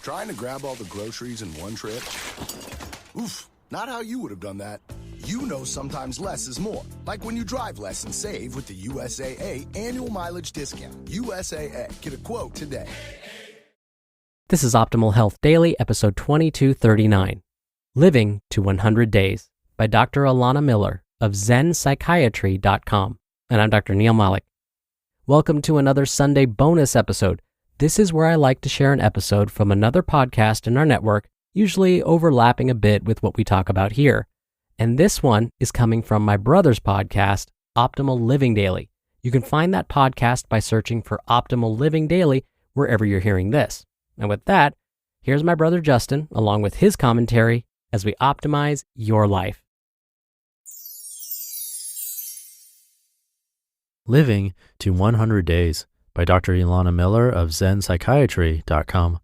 Trying to grab all the groceries in one trip? Oof, not how you would have done that. You know sometimes less is more. Like when you drive less and save with the USAA annual mileage discount. USAA. Get a quote today. This is Optimal Health Daily, episode 2239, Living to 100 Days by Dr. Elana Miller of ZenPsychiatry.com. And I'm Dr. Neil Malik. Welcome to another Sunday bonus episode. This is where I like to share an episode from another podcast in our network, usually overlapping a bit with what we talk about here. And this one is coming from my brother's podcast, Optimal Living Daily. You can find that podcast by searching for Optimal Living Daily wherever you're hearing this. And with that, here's my brother Justin, along with his commentary as we optimize your life. Living to 100 Days by Dr. Elana Miller of ZenPsychiatry.com.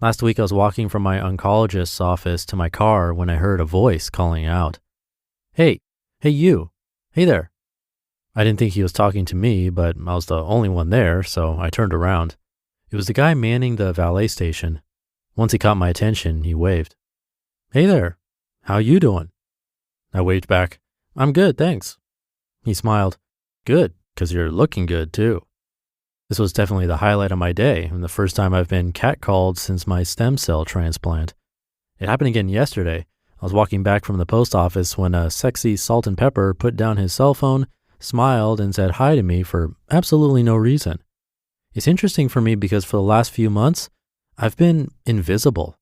Last week I was walking from my oncologist's office to my car when I heard a voice calling out, Hey you, hey there." I didn't think he was talking to me, but I was the only one there, so I turned around. It was the guy manning the valet station. Once he caught my attention, he waved. "Hey there, how you doing?" I waved back, "I'm good, thanks." He smiled. "Good, 'cause you're looking good too." This was definitely the highlight of my day and the first time I've been catcalled since my stem cell transplant. It happened again yesterday. I was walking back from the post office when a sexy salt and pepper put down his cell phone, smiled, and said hi to me for absolutely no reason. It's interesting for me because for the last few months, I've been invisible.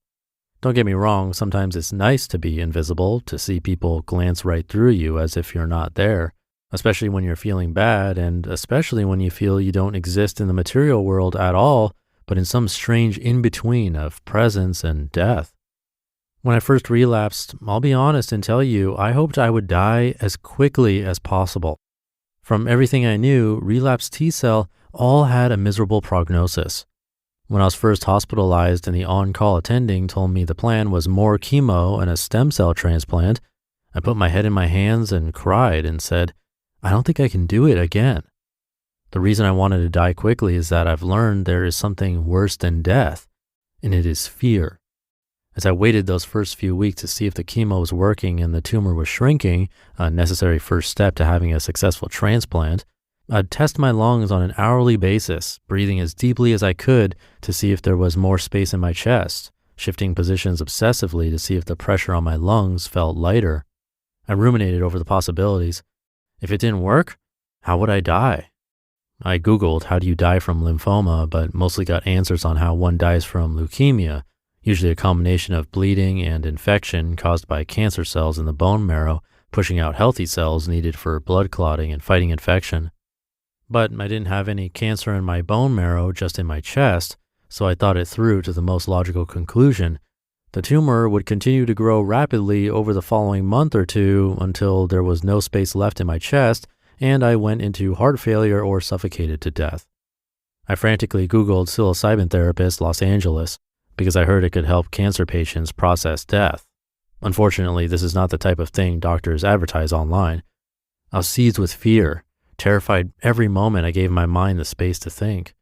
Don't get me wrong, sometimes it's nice to be invisible, to see people glance right through you as if you're not there. Especially when you're feeling bad, and especially when you feel you don't exist in the material world at all, but in some strange in-between of presence and death. When I first relapsed, I'll be honest and tell you, I hoped I would die as quickly as possible. From everything I knew, relapsed T-cell all had a miserable prognosis. When I was first hospitalized and the on-call attending told me the plan was more chemo and a stem cell transplant, I put my head in my hands and cried and said, I don't think I can do it again. The reason I wanted to die quickly is that I've learned there is something worse than death, and it is fear. As I waited those first few weeks to see if the chemo was working and the tumor was shrinking, a necessary first step to having a successful transplant, I'd test my lungs on an hourly basis, breathing as deeply as I could to see if there was more space in my chest, shifting positions obsessively to see if the pressure on my lungs felt lighter. I ruminated over the possibilities. If it didn't work, how would I die? I Googled how do you die from lymphoma, but mostly got answers on how one dies from leukemia, usually a combination of bleeding and infection caused by cancer cells in the bone marrow, pushing out healthy cells needed for blood clotting and fighting infection. But I didn't have any cancer in my bone marrow, just in my chest, so I thought it through to the most logical conclusion. The tumor would continue to grow rapidly over the following month or two until there was no space left in my chest and I went into heart failure or suffocated to death. I frantically Googled psilocybin therapist Los Angeles because I heard it could help cancer patients process death. Unfortunately, this is not the type of thing doctors advertise online. I was seized with fear, terrified every moment I gave my mind the space to think.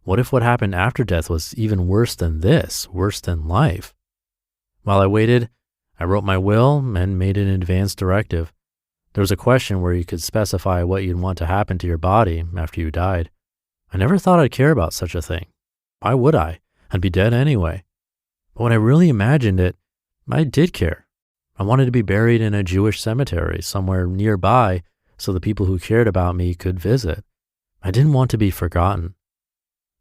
What if what happened after death was even worse than this, worse than life? While I waited, I wrote my will and made an advance directive. There was a question where you could specify what you'd want to happen to your body after you died. I never thought I'd care about such a thing. Why would I? I'd be dead anyway. But when I really imagined it, I did care. I wanted to be buried in a Jewish cemetery somewhere nearby so the people who cared about me could visit. I didn't want to be forgotten.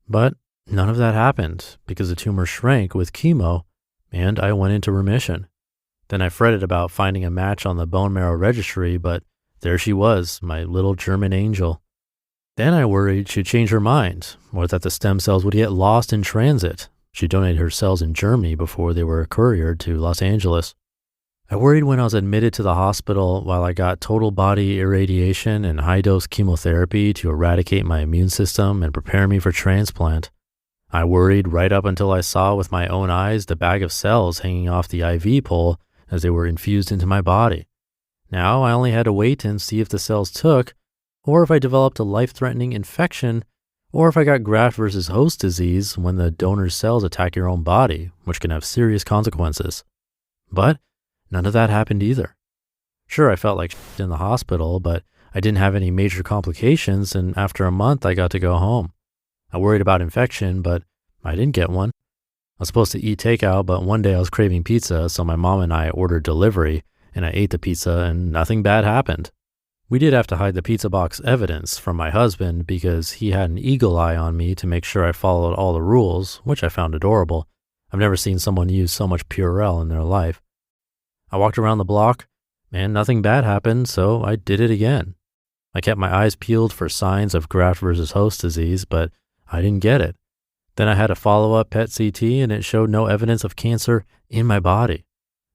But none of that happened because the tumor shrank with chemo and I went into remission. Then I fretted about finding a match on the bone marrow registry, but there she was, my little German angel. Then I worried she'd change her mind, or that the stem cells would get lost in transit. She donated her cells in Germany before they were couriered to Los Angeles. I worried when I was admitted to the hospital while I got total body irradiation and high-dose chemotherapy to eradicate my immune system and prepare me for transplant. I worried right up until I saw with my own eyes the bag of cells hanging off the IV pole as they were infused into my body. Now I only had to wait and see if the cells took, or if I developed a life-threatening infection, or if I got graft versus host disease when the donor's cells attack your own body, which can have serious consequences. But none of that happened either. Sure, I felt like shit in the hospital, but I didn't have any major complications, and after a month, I got to go home. I worried about infection, but I didn't get one. I was supposed to eat takeout, but one day I was craving pizza, so my mom and I ordered delivery, and I ate the pizza, and nothing bad happened. We did have to hide the pizza box evidence from my husband because he had an eagle eye on me to make sure I followed all the rules, which I found adorable. I've never seen someone use so much Purell in their life. I walked around the block, and nothing bad happened, so I did it again. I kept my eyes peeled for signs of graft versus host disease, but I didn't get it. Then I had a follow-up PET CT, and it showed no evidence of cancer in my body.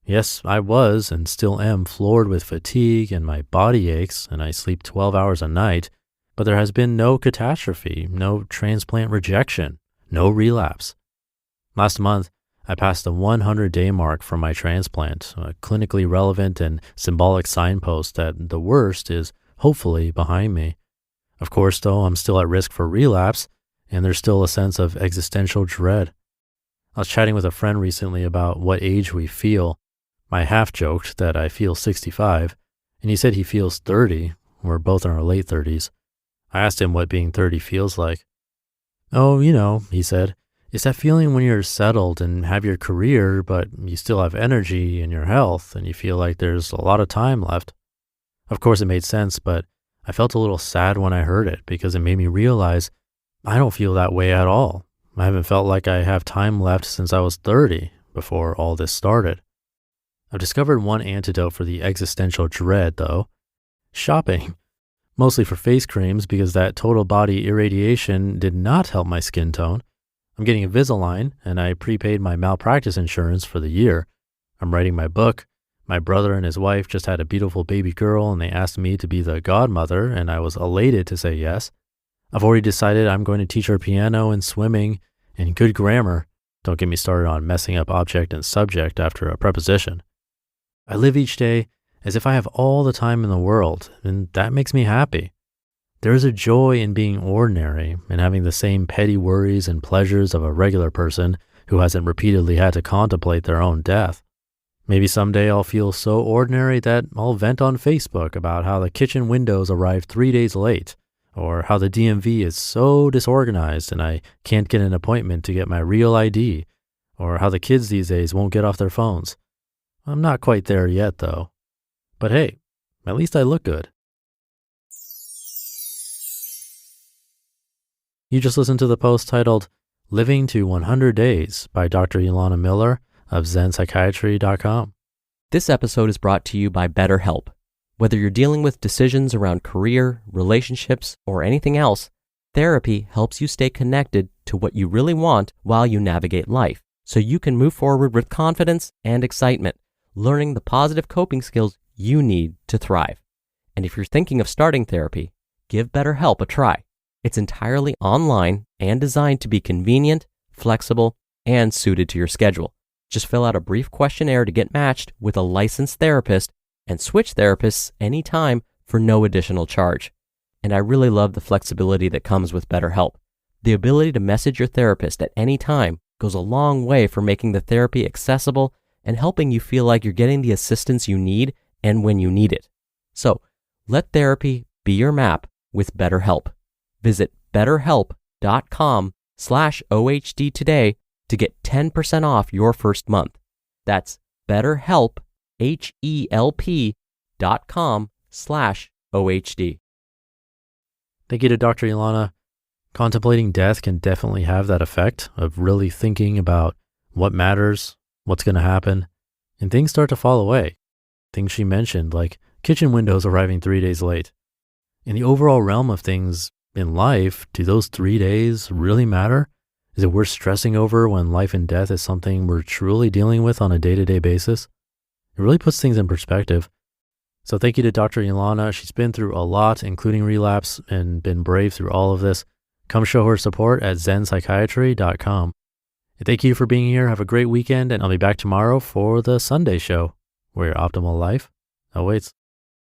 Yes, I was and still am floored with fatigue and my body aches, and I sleep 12 hours a night, but there has been no catastrophe, no transplant rejection, no relapse. Last month, I passed the 100-day mark from my transplant, a clinically relevant and symbolic signpost that the worst is hopefully behind me. Of course, though, I'm still at risk for relapse, and there's still a sense of existential dread. I was chatting with a friend recently about what age we feel. I half joked that I feel 65, and he said he feels 30. We're both in our late 30s. I asked him what being 30 feels like. Oh, he said, it's that feeling when you're settled and have your career, but you still have energy and your health, and you feel like there's a lot of time left. Of course, it made sense, but I felt a little sad when I heard it because it made me realize I don't feel that way at all. I haven't felt like I have time left since I was 30, before all this started. I've discovered one antidote for the existential dread, though. Shopping. Mostly for face creams because that total body irradiation did not help my skin tone. I'm getting Invisalign, and I prepaid my malpractice insurance for the year. I'm writing my book. My brother and his wife just had a beautiful baby girl, and they asked me to be the godmother, and I was elated to say yes. I've already decided I'm going to teach her piano and swimming and good grammar. Don't get me started on messing up object and subject after a preposition. I live each day as if I have all the time in the world, and that makes me happy. There is a joy in being ordinary and having the same petty worries and pleasures of a regular person who hasn't repeatedly had to contemplate their own death. Maybe someday I'll feel so ordinary that I'll vent on Facebook about how the kitchen windows arrived 3 days late, or how the DMV is so disorganized and I can't get an appointment to get my real ID, or how the kids these days won't get off their phones. I'm not quite there yet, though. But hey, at least I look good. You just listened to the post titled Living to 100 Days by Dr. Elana Miller of ZenPsychiatry.com. This episode is brought to you by BetterHelp. Whether you're dealing with decisions around career, relationships, or anything else, therapy helps you stay connected to what you really want while you navigate life, so you can move forward with confidence and excitement, learning the positive coping skills you need to thrive. And if you're thinking of starting therapy, give BetterHelp a try. It's entirely online and designed to be convenient, flexible, and suited to your schedule. Just fill out a brief questionnaire to get matched with a licensed therapist and switch therapists anytime for no additional charge. And I really love the flexibility that comes with BetterHelp. The ability to message your therapist at any time goes a long way for making the therapy accessible and helping you feel like you're getting the assistance you need and when you need it. So, let therapy be your map with BetterHelp. Visit betterhelp.com/OHD today to get 10% off your first month. That's BetterHelp, HELP.com/OHD. Thank you to Dr. Elana. Contemplating death can definitely have that effect of really thinking about what matters, what's going to happen, and things start to fall away. Things she mentioned, like kitchen windows arriving 3 days late. In the overall realm of things in life, do those 3 days really matter? Is it worth stressing over when life and death is something we're truly dealing with on a day-to-day basis? It really puts things in perspective. So thank you to Dr. Elana. She's been through a lot, including relapse, and been brave through all of this. Come show her support at ZenPsychiatry.com. And thank you for being here. Have a great weekend, and I'll be back tomorrow for the Sunday show, where your optimal life awaits.